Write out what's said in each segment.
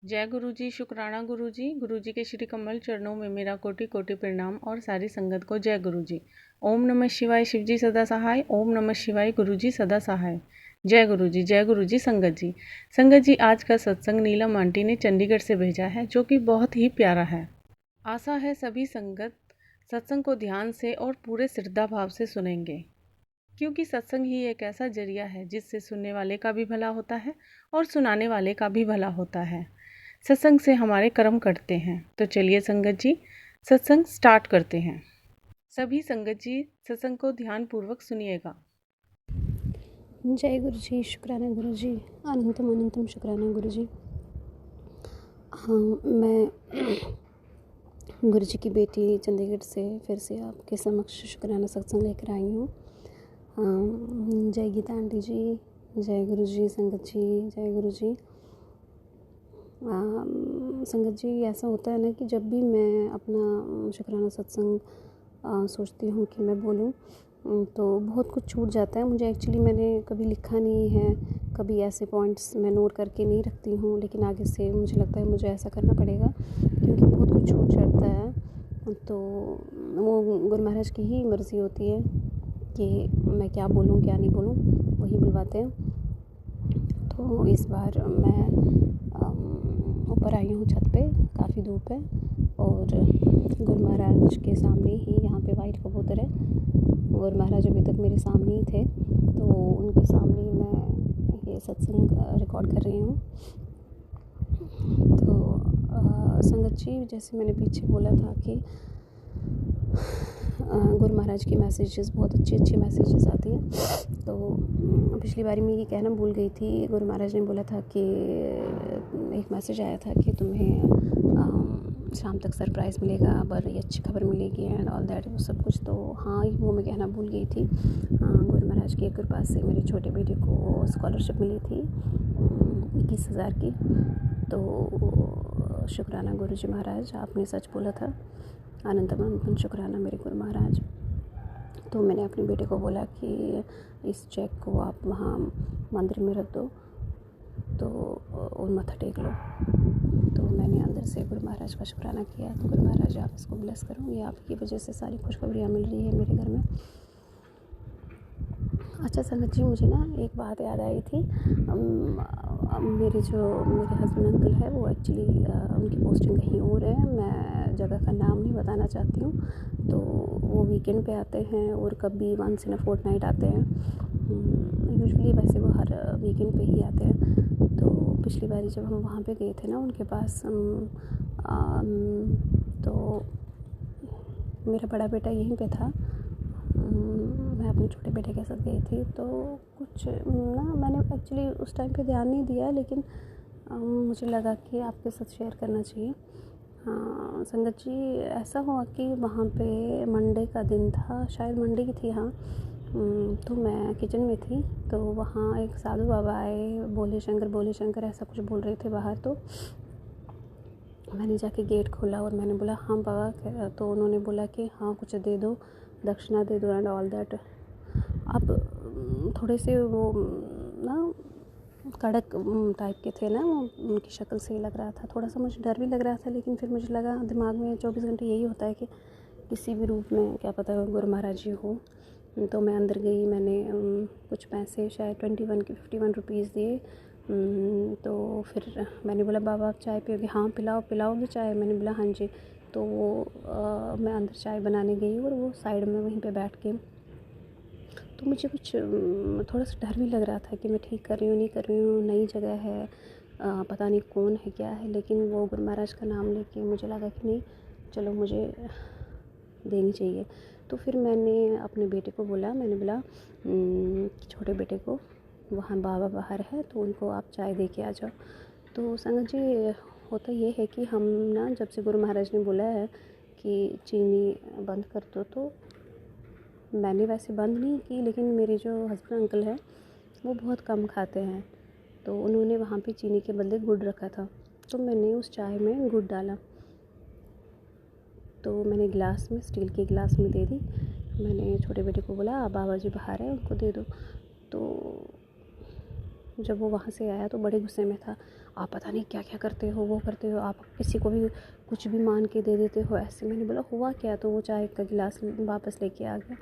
जय गुरु जी, शुक्राना गुरु जी। गुरु जी के श्री कमल चरणों में मेरा कोटि कोटि प्रणाम और सारी संगत को जय गुरु जी। ओम नमः शिवाय, शिव जी सदा सहाय। ओम नमः शिवाय, गुरु जी सदा सहाय। जय गुरु जी, जय गुरु जी। संगत जी, संगत जी, आज का सत्संग नीलम आंटी ने चंडीगढ़ से भेजा है, जो कि बहुत ही प्यारा है। आशा है सभी संगत सत्संग को ध्यान से और पूरे श्रद्धा भाव से सुनेंगे, क्योंकि सत्संग ही एक ऐसा जरिया है जिससे सुनने वाले का भी भला होता है और सुनाने वाले का भी भला होता है। सत्संग से हमारे कर्म कटते हैं। तो चलिए संगत जी, सत्संग स्टार्ट करते हैं। सभी संगत जी सत्संग को ध्यान पूर्वक सुनिएगा। जय गुरु जी, शुक्राना गुरु जी, अनंतम अनंतम शुक्राना गुरु जी। हाँ, मैं गुरु जी की बेटी चंडीगढ़ से फिर से आपके समक्ष शुक्राना सत्संग लेकर आई हूँ। जय गीता आंटी जी, जय गुरु जी। संगत जी, जय गुरु जी। संगत जी, ऐसा होता है ना कि जब भी मैं अपना शुक्राना सत्संग सोचती हूँ कि मैं बोलूँ तो बहुत कुछ छूट जाता है। मुझे एक्चुअली मैंने कभी लिखा नहीं है, कभी ऐसे पॉइंट्स मैं नोट करके नहीं रखती हूँ, लेकिन आगे से मुझे लगता है मुझे ऐसा करना पड़ेगा क्योंकि बहुत कुछ छूट जाता है। तो वो गुरु महाराज की ही मर्ज़ी होती है कि मैं क्या बोलूँ क्या नहीं बोलूँ, वही बुलवाते हैं। तो इस बार मैं ऊपर आई हूँ छत पे, काफ़ी धूप है और गुरु महाराज के सामने ही यहाँ पे वाइट कबूतर है। गुरु महाराज अभी तक मेरे सामने ही थे, तो उनके सामने ही मैं ये सत्संग रिकॉर्ड कर रही हूँ। तो संगत जी, जैसे मैंने पीछे बोला था कि गुरु महाराज की मैसेजेस बहुत अच्छी मैसेजेस आती हैं। तो पिछली बारी मैं ये कहना भूल गई थी। गुरु महाराज ने बोला था कि एक मैसेज आया था कि तुम्हें शाम तक सरप्राइज़ मिलेगा, बड़ी अच्छी खबर मिलेगी एंड ऑल दैट, वो सब कुछ। तो हाँ, वो मैं कहना भूल गई थी। गुरु महाराज की कृपा से मेरे छोटे बेटे को स्कॉलरशिप मिली थी 21,000 की। तो शुक्राना गुरु जी महाराज, आपने सच बोला था। अनंतम अनंतम शुक्राना मेरे गुरु महाराज। तो मैंने अपने बेटे को बोला कि इस चेक को आप वहाँ मंदिर में रख दो तो और मत्था टेक लो। तो मैंने अंदर से गुरु महाराज का शुक्राना किया। तो गुरु महाराज, आप इसको ब्लेस करो, ये आपकी वजह से सारी खुशखबरियाँ मिल रही है मेरे घर में। अच्छा संगत जी, मुझे ना एक बात याद आई थी। मेरे हस्बैंड अंकल है, वो एक्चुअली उनकी पोस्टिंग कहीं और है, मैं जगह का नाम नहीं बताना चाहती हूँ। तो वो वीकेंड पे आते हैं और कभी वंस इन अ फोर्टनाइट आते हैं। यूजुअली वैसे वो हर वीकेंड पे ही आते हैं। तो पिछली बारी जब हम वहाँ पे गए थे ना उनके पास, तो मेरा बड़ा बेटा यहीं पे था, मैं अपने छोटे बेटे के साथ गई थी। तो कुछ ना, मैंने एक्चुअली उस टाइम पे ध्यान नहीं दिया, लेकिन मुझे लगा कि आपके साथ शेयर करना चाहिए। हाँ संगत जी, ऐसा हुआ कि वहाँ पे मंडे का दिन था, शायद मंडे की थी। हाँ, तो मैं किचन में थी, तो वहाँ एक साधु बाबा आए, बोले शंकर ऐसा कुछ बोल रहे थे बाहर। तो मैंने जाके गेट खोला और मैंने बोला हाँ बाबा। तो उन्होंने बोला कि हाँ कुछ दे दो, दक्षिणा दे दो एंड ऑल दैट। अब थोड़े से वो ना कड़क टाइप के थे ना, उनकी शक्ल से लग रहा था, थोड़ा सा मुझे डर भी लग रहा था। लेकिन फिर मुझे लगा, दिमाग में 24 घंटे यही होता है कि किसी भी रूप में क्या पता गुरु महाराज जी हो। तो मैं अंदर गई, मैंने कुछ पैसे, शायद 21 के 51 रुपीज़ दिए। तो फिर मैंने बोला बाबा आप चाय पियोगे? हाँ पिलाओगे चाय? मैंने बोला हाँ जी। तो वो मैं अंदर चाय बनाने गई और वो साइड में वहीं पे बैठ के, तो मुझे कुछ थोड़ा सा डर भी लग रहा था कि मैं ठीक कर रही हूँ नहीं कर रही हूँ, नई जगह है, पता नहीं कौन है क्या है। लेकिन वो गुरु महाराज का नाम लेके मुझे लगा कि नहीं, चलो मुझे देनी चाहिए। तो फिर मैंने अपने बेटे को बोला, मैंने बोला छोटे बेटे को, वहाँ बाबा बाहर है तो उनको आप चाय दे के आ जाओ। तो संगत जी, होता ये है कि हम ना, जब से गुरु महाराज ने बोला है कि चीनी बंद कर दो, तो मैंने वैसे बंद नहीं की, लेकिन मेरे जो हस्बैंड अंकल हैं वो बहुत कम खाते हैं। तो उन्होंने वहाँ पे चीनी के बदले गुड़ रखा था, तो मैंने उस चाय में गुड़ डाला। तो मैंने गिलास में, स्टील के गिलास में दे दी। मैंने छोटे बेटे को बोला बाबा जी बाहर है, उनको दे दो। तो जब वो वहाँ से आया तो बड़े गुस्से में था। आप पता नहीं क्या क्या करते हो, वो करते हो, आप किसी को भी कुछ भी मान के दे देते हो ऐसे। मैंने बोला हुआ क्या? तो वो चाय का गिलास वापस लेके आ गया।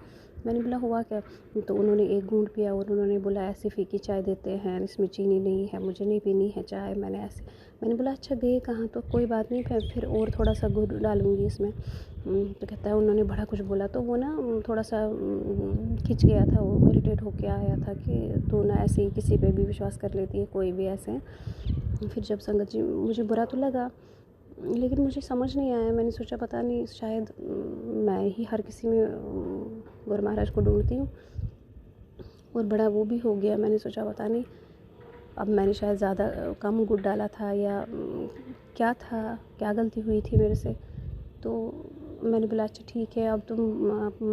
मैंने बोला हुआ क्या? तो उन्होंने एक घूंट पिया और उन्होंने बोला ऐसे फीकी चाय देते हैं, इसमें चीनी नहीं है, मुझे नहीं पीनी है चाय। मैंने बोला अच्छा गए कहाँ? तो कोई बात नहीं, फिर और थोड़ा सा गुड़ डालूँगी इसमें। तो कहता है उन्होंने बड़ा कुछ बोला। तो वो ना थोड़ा सा खिंच गया था, वो इरिटेट होके आया था कि तू ना ऐसे ही किसी पे भी विश्वास कर लेती है, कोई भी ऐसे। फिर जब संगत जी, मुझे बुरा तो लगा लेकिन मुझे समझ नहीं आया। मैंने सोचा पता नहीं शायद मैं ही हर किसी में गुरु महाराज को ढूंढती हूँ, और बड़ा वो भी हो गया। मैंने सोचा पता नहीं अब मैंने शायद ज़्यादा कम गुड़ डाला था या क्या था, क्या गलती हुई थी मेरे से। तो मैंने बोला अच्छा ठीक है, अब तुम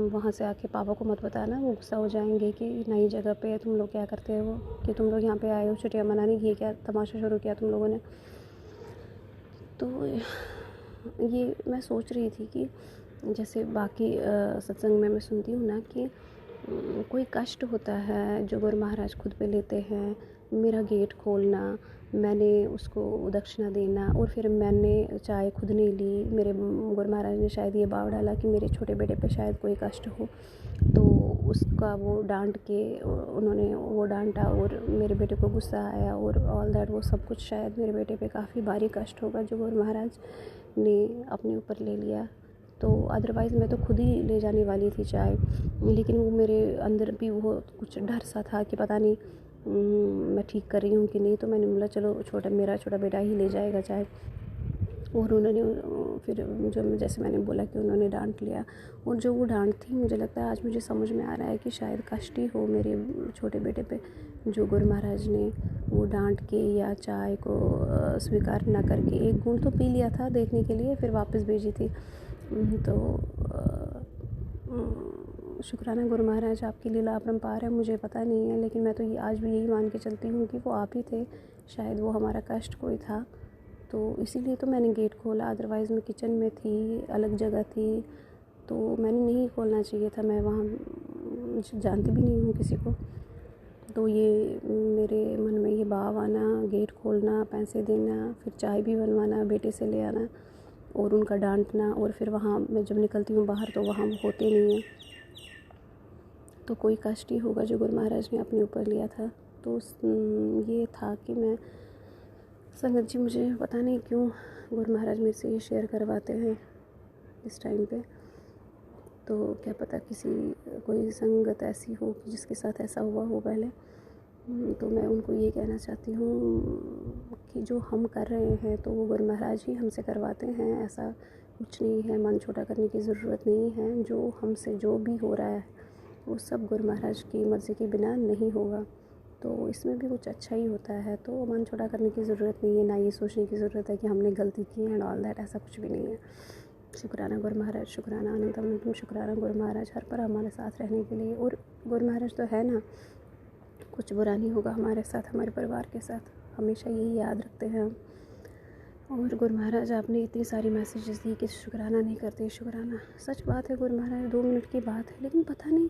वहाँ से आके पापा को मत बताना, वो गुस्सा हो जाएंगे कि नई जगह पे तुम लोग क्या करते हो, कि तुम लोग यहाँ पे आए हो छुट्टियाँ मनाने की, क्या तमाशा शुरू किया तुम लोगों ने। तो ये मैं सोच रही थी कि जैसे बाकी सत्संग में मैं सुनती हूँ ना कि कोई कष्ट होता है जो गुरु महाराज खुद पे लेते हैं। मेरा गेट खोलना, मैंने उसको दक्षिणा देना, और फिर मैंने चाय खुद नहीं ली। मेरे गुरु महाराज ने शायद ये भाव डाला कि मेरे छोटे बेटे पे शायद कोई कष्ट हो, तो उसका वो डांट के उन्होंने वो डांटा और मेरे बेटे को गुस्सा आया और ऑल दैट। वो सब कुछ शायद मेरे बेटे पे काफ़ी भारी कष्ट होगा जो गुरु महाराज ने अपने ऊपर ले लिया। तो अदरवाइज़ मैं तो खुद ही ले जाने वाली थी चाय, लेकिन वो मेरे अंदर भी वो कुछ डर सा था कि पता नहीं मैं ठीक कर रही हूँ कि नहीं। तो मैंने बोला चलो मेरा छोटा बेटा ही ले जाएगा चाय। और उन्होंने फिर जो जैसे मैंने बोला कि उन्होंने डांट लिया, और जो वो डांट थी मुझे लगता है आज मुझे समझ में आ रहा है कि शायद कष्ट ही हो मेरे छोटे बेटे पे, जो गुरु महाराज ने वो डांट के या चाय को स्वीकार ना करके एक घूंट तो पी लिया था देखने के लिए, फिर वापस भेजी थी। तो शुक्राना गुरु महाराज, आपकी लीला अपरंपार है। मुझे पता नहीं है, लेकिन मैं तो ये आज भी यही मान के चलती हूँ कि वो आप ही थे, शायद वो हमारा कष्ट कोई था। तो इसीलिए तो मैंने गेट खोला, अदरवाइज़ मैं किचन में थी, अलग जगह थी, तो मैंने नहीं खोलना चाहिए था। मैं वहाँ जानती भी नहीं हूँ किसी को। तो ये मेरे मन में ये भाव आना, गेट खोलना, पैसे देना, फिर चाय भी बनवाना, बेटे से ले आना और उनका डांटना, और फिर वहाँ मैं जब निकलती हूँ बाहर तो वहाँ वो होते नहीं हैं। तो कोई कष्ट ही होगा जो गुरु महाराज ने अपने ऊपर लिया था। तो ये था कि मैं संगत जी, मुझे पता नहीं क्यों गुरु महाराज मेरे से ये शेयर करवाते हैं इस टाइम पे। तो क्या पता कोई संगत ऐसी हो कि जिसके साथ ऐसा हुआ हो पहले। तो मैं उनको ये कहना चाहती हूँ कि जो हम कर रहे हैं तो वो गुरु महाराज ही हमसे करवाते हैं, ऐसा कुछ नहीं है। मन छोटा करने की ज़रूरत नहीं है। जो हमसे जो भी हो रहा है वो सब गुरु महाराज की मर्ज़ी के बिना नहीं होगा, तो इसमें भी कुछ अच्छा ही होता है। तो मन छोटा करने की ज़रूरत नहीं है, ना ये सोचने की ज़रूरत है कि हमने गलती की है एंड ऑल दैट, ऐसा कुछ भी नहीं है। शुक्राना गुरु महाराज, शुक्राना अनंतम, शुक्राना गुरु महाराज हर पर हमारे साथ रहने के लिए। और गुरु महाराज तो है ना, कुछ बुरा नहीं होगा हमारे साथ, हमारे परिवार के साथ, हमेशा यही याद रखते हैं हम। और गुरु महाराज आपने इतनी सारी मैसेजेस दी कि शुक्राना नहीं करते। शुक्राना सच बात है गुरु महाराज, 2 मिनट की बात है, लेकिन पता नहीं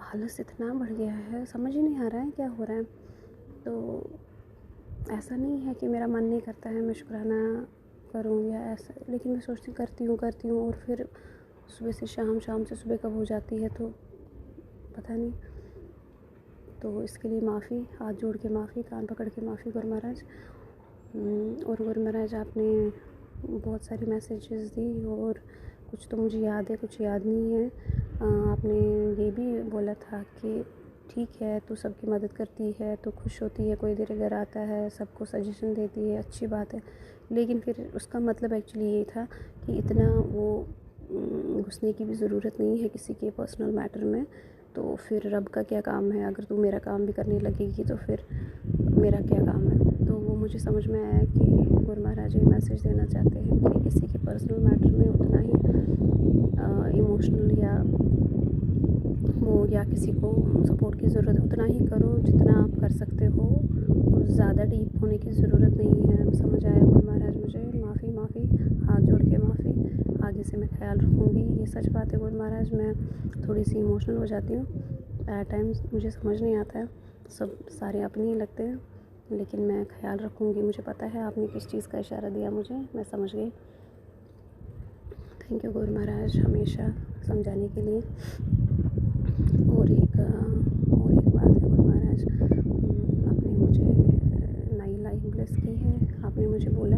आलस इतना बढ़ गया है, समझ ही नहीं आ रहा है क्या हो रहा है। तो ऐसा नहीं है कि मेरा मन नहीं करता है मैं शुक्राना करूँ या ऐसा, लेकिन मैं सोचती करती हूँ और फिर सुबह से शाम, शाम से सुबह कब हो जाती है तो पता नहीं। तो इसके लिए माफ़ी, हाथ जोड़ के माफ़ी, कान पकड़ के माफ़ी गुरु महाराज। और गुरु महाराज आपने बहुत सारी मैसेजेस दी और कुछ तो मुझे याद है, कुछ याद नहीं है। आपने ये भी बोला था कि ठीक है तू सबकी मदद करती है, तो खुश होती है, कोई तेरे घर आता है, सबको सजेशन देती है, अच्छी बात है। लेकिन फिर उसका मतलब एक्चुअली ये था कि इतना वो घुसने की भी ज़रूरत नहीं है किसी के पर्सनल मैटर में। तो फिर रब का क्या काम है, अगर तू मेरा काम भी करने लगेगी तो फिर मेरा क्या काम है। तो वो मुझे समझ में आया कि गुरु महाराज ये मैसेज देना चाहते हैं कि किसी के पर्सनल मैटर में उतना ही इमोशनल या किसी को सपोर्ट की ज़रूरत है उतना ही करो जितना आप कर सकते हो, और ज़्यादा डीप होने की ज़रूरत नहीं है। समझ आया गुरु महाराज मुझे, माफ़ी, हाथ जोड़ के माफ़ी, आगे से मैं ख्याल रखूँगी। ये सच बात है गुरु महाराज, मैं थोड़ी सी इमोशनल हो जाती हूँ एट टाइम्स, मुझे समझ नहीं आता है, सब सारे अपने ही लगते हैं। लेकिन मैं ख्याल रखूँगी। मुझे पता है आपने किस चीज़ का इशारा दिया मुझे, मैं समझ गई। थैंक यू गुरु महाराज हमेशा समझाने के लिए। और एक बात है गुरु महाराज, आपने मुझे नई लाइफ ब्लेस की है। आपने मुझे बोला,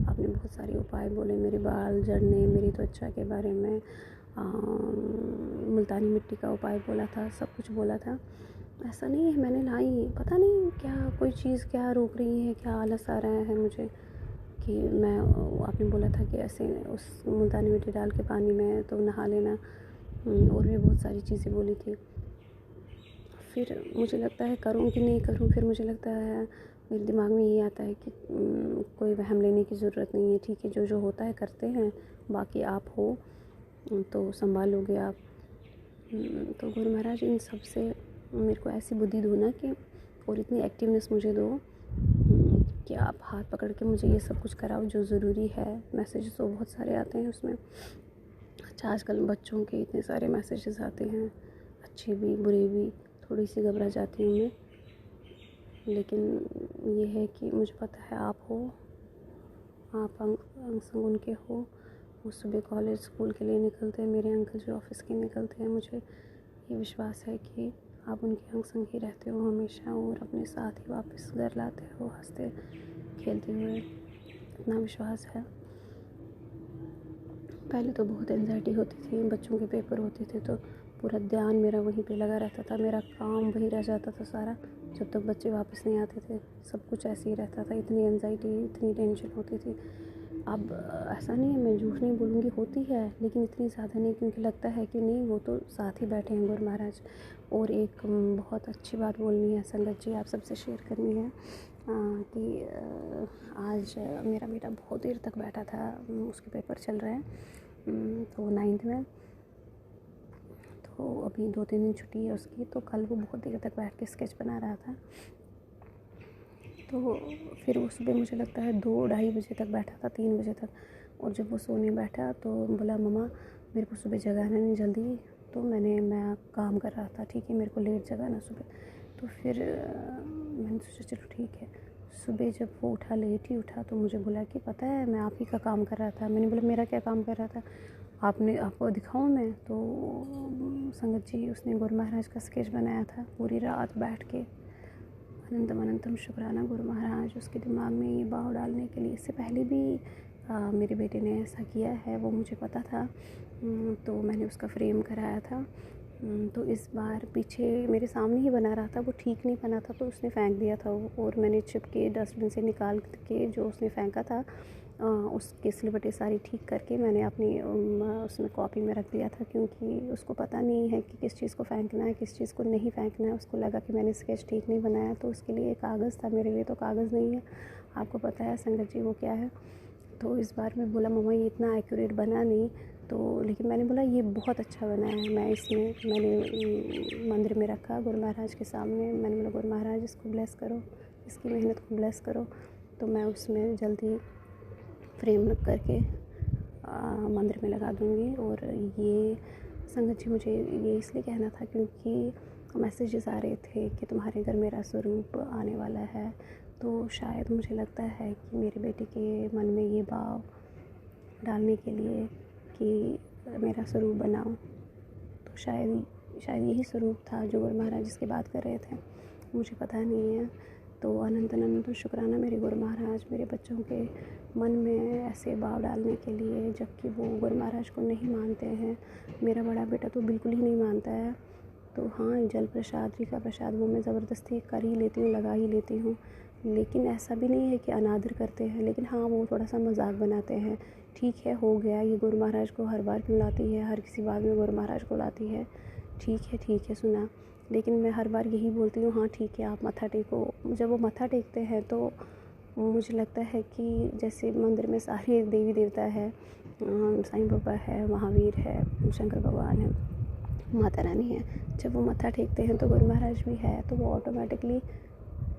आपने बहुत सारे उपाय बोले मेरे बाल झड़ने, मेरी त्वचा के बारे में, मुल्तानी मिट्टी का उपाय बोला था, सब कुछ बोला था। ऐसा नहीं है मैंने लाई, पता नहीं क्या कोई चीज़ क्या रोक रही है, क्या आलस आ रहा है मुझे कि मैं, आपने बोला था कि ऐसे उस मुल्तानी मिट्टी डाल के पानी में तो नहा लेना, और भी बहुत सारी चीज़ें बोली थी। फिर मुझे लगता है करूँ कि नहीं करूँ, फिर मुझे लगता है मेरे दिमाग में ये आता है कि कोई वहम लेने की ज़रूरत नहीं है, ठीक है जो जो होता है करते हैं, बाकी आप हो तो संभालोगे आप। तो गुरु महाराज इन सब से मेरे को ऐसी बुद्धि दो ना कि, और इतनी एक्टिवनेस मुझे दो कि आप हाथ पकड़ के मुझे ये सब कुछ कराओ जो ज़रूरी है। मैसेजेस तो बहुत सारे आते हैं उसमें। अच्छा आजकल बच्चों के इतने सारे मैसेजेस आते हैं, अच्छे भी बुरे भी। थोड़ी सी घबरा जाती हूँ मैं, लेकिन ये है कि मुझे पता है आप हो, आप अंग संग उनके हो। वो सुबह कॉलेज स्कूल के लिए निकलते हैं, मेरे अंकल जो ऑफिस के निकलते हैं। मुझे ये विश्वास है कि आप उनके अंग संग ही रहते हो हमेशा, और अपने साथ ही वापस घर लाते हो हंसते खेलते हुए, इतना विश्वास है। पहले तो बहुत एंजाइटी होती थी, बच्चों के पेपर होते थे तो पूरा ध्यान मेरा वहीं पे लगा रहता था, मेरा काम वहीं रह जाता था सारा, जब तक बच्चे वापस नहीं आते थे सब कुछ ऐसे ही रहता था। इतनी एंजाइटी, इतनी टेंशन होती थी। अब ऐसा नहीं है, मैं झूठ नहीं बोलूँगी, होती है लेकिन इतनी ज़्यादा नहीं, क्योंकि लगता है कि नहीं वो तो साथ ही बैठे हैं गुरु महाराज। और एक बहुत अच्छी बात बोलनी है संगत जी, आप सबसे शेयर करनी है कि आज मेरा बेटा बहुत देर तक बैठा था, उसके पेपर चल रहे हैं तो 9th में, तो अभी 2-3 दिन छुट्टी है उसकी। तो कल वो बहुत देर तक बैठ के स्केच बना रहा था। तो फिर वो सुबह मुझे लगता है 2-2:30 बजे तक बैठा था, 3 बजे तक। और जब वो सोने बैठा तो बोला मम्मा मेरे को सुबह जगाना नहीं जल्दी। तो मैं काम कर रहा था, ठीक है मेरे को लेट जगाना सुबह। तो फिर मैंने सोचा चलो ठीक है। सुबह जब वो उठा, लेट ही उठा, तो मुझे बोला कि पता है मैं आप ही का काम कर रहा था। मैंने बोला मेरा क्या काम कर रहा था, आपको दिखाऊं मैं? तो संगत जी उसने गुरु महाराज का स्केच बनाया था पूरी रात बैठ के। अनंतम अनंतम शुक्राना गुरु महाराज, उसके दिमाग में ये भाव डालने के लिए। इससे पहले भी मेरे बेटे ने ऐसा किया है, वो मुझे पता था। तो मैंने उसका फ्रेम कराया था। तो इस बार पीछे मेरे सामने ही बना रहा था, वो ठीक नहीं बना था तो उसने फेंक दिया था वो, और मैंने छिप के डस्टबिन से निकाल के जो उसने फेंका था उसके सिलवटें सारी ठीक करके मैंने अपनी उसमें कॉपी में रख दिया था, क्योंकि उसको पता नहीं है कि किस चीज़ को फेंकना है, किस चीज़ को नहीं फेंकना है। उसको लगा कि मैंने स्केच ठीक नहीं बनाया, तो उसके लिए कागज़ था, मेरे लिए तो कागज़ नहीं है। आपको पता है संगत जी वो क्या है। तो इस बार मैं बोला मम्मा ये इतना एक्यूरेट बना नहीं, तो लेकिन मैंने बोला ये बहुत अच्छा बना है। मैंने मंदिर में रखा गुरु महाराज के सामने। मैंने बोला गुरु महाराज इसको ब्लेस करो, इसकी मेहनत को ब्लेस करो। तो मैं उसमें जल्दी फ्रेम रख करके मंदिर में लगा दूँगी। और ये संगत जी मुझे ये इसलिए कहना था क्योंकि मैसेजेस आ रहे थे कि तुम्हारे घर मेरा स्वरूप आने वाला है। तो शायद मुझे लगता है कि मेरे बेटे के मन में ये भाव डालने के लिए कि मेरा स्वरूप बनाओ, तो शायद यही स्वरूप था जो गुरु महाराज जिसकी बात कर रहे थे, मुझे पता नहीं है। तो अनंत अनंत शुक्राना मेरे गुरु महाराज, मेरे बच्चों के मन में ऐसे भाव डालने के लिए, जबकि वो गुरु महाराज को नहीं मानते हैं। मेरा बड़ा बेटा तो बिल्कुल ही नहीं मानता है। तो हाँ जल प्रसाद, जी का प्रसाद वो मैं ज़बरदस्ती कर ही लेती हूँ, लगा ही लेती हूँ। लेकिन ऐसा भी नहीं है कि अनादर करते हैं, लेकिन हाँ वो थोड़ा सा मजाक बनाते हैं। ठीक है हो गया, ये गुरु महाराज को हर बार क्यों लाती है, हर किसी बात में गुरु महाराज को लाती है। ठीक है सुना, लेकिन मैं हर बार यही बोलती हूँ हाँ ठीक है आप मत्था टेको। जब वो मत्था टेकते हैं तो मुझे लगता है कि जैसे मंदिर में सारे देवी देवता है, साईं बाबा है, महावीर है, शंकर भगवान है, माता रानी है। जब वो मत्था टेकते हैं तो गुरु महाराज भी है, तो वो ऑटोमेटिकली,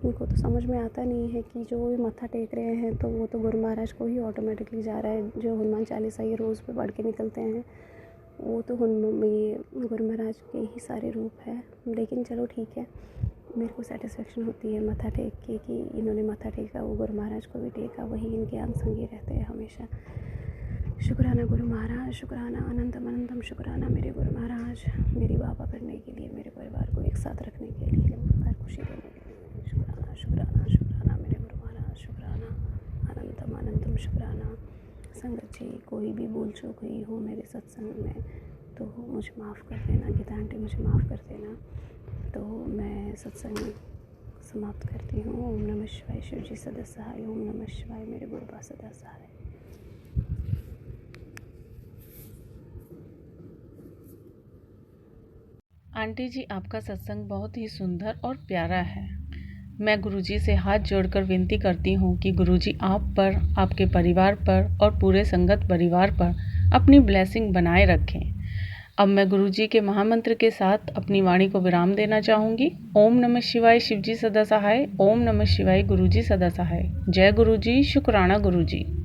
उनको तो समझ में आता नहीं है कि जो भी मत्था टेक रहे हैं तो वो तो गुरु महाराज को ही ऑटोमेटिकली जा रहा है। जो हनुमान चालीसा ये रोज़ पे पढ़ के निकलते हैं वो तो ये गुरु महाराज के ही सारे रूप है। लेकिन चलो ठीक है, मेरे को सेटिस्फेक्शन होती है मत्था टेक के कि इन्होंने मत्था टेका, वो गुरु महाराज को भी टेका, वही इनके अंग संगी रहते हैं हमेशा। शुक्राना गुरु महाराज, शुक्राना अनंतम अनंतम शुक्राना मेरे गुरु महाराज, मेरी वाह करने के लिए, मेरे परिवार को एक साथ रखने के लिए, परिवार खुशी देने के लिए। शुक्राना शुक्राना शुक्राना मेरे गुरु महाराज, शुक्राना अनंतम अनंतम शुक्राना। संगत जी, कोई भी भूल चूक हुई हो मेरे सत्संग में तो मुझे माफ़ कर देना, गीता आंटी मुझे माफ़ कर देना। तो मैं सत्संग समाप्त करती हूँ। ओम नमः शिवाय, शिव जी सदा सहाय। ओम नमः शिवाय, मेरे गुरुबा सदा सहाय। आंटी जी, आपका सत्संग बहुत ही सुंदर और प्यारा है। मैं गुरुजी से हाथ जोड़कर विनती करती हूँ कि गुरुजी आप पर, आपके परिवार पर और पूरे संगत परिवार पर अपनी ब्लेसिंग बनाए रखें। अब मैं गुरुजी के महामंत्र के साथ अपनी वाणी को विराम देना चाहूँगी। ओम नमः शिवाय, शिवजी सदा सहाय। ओम नमः शिवाय, गुरुजी सदा सहाय। जय गुरुजी, शुक्राना गुरुजी।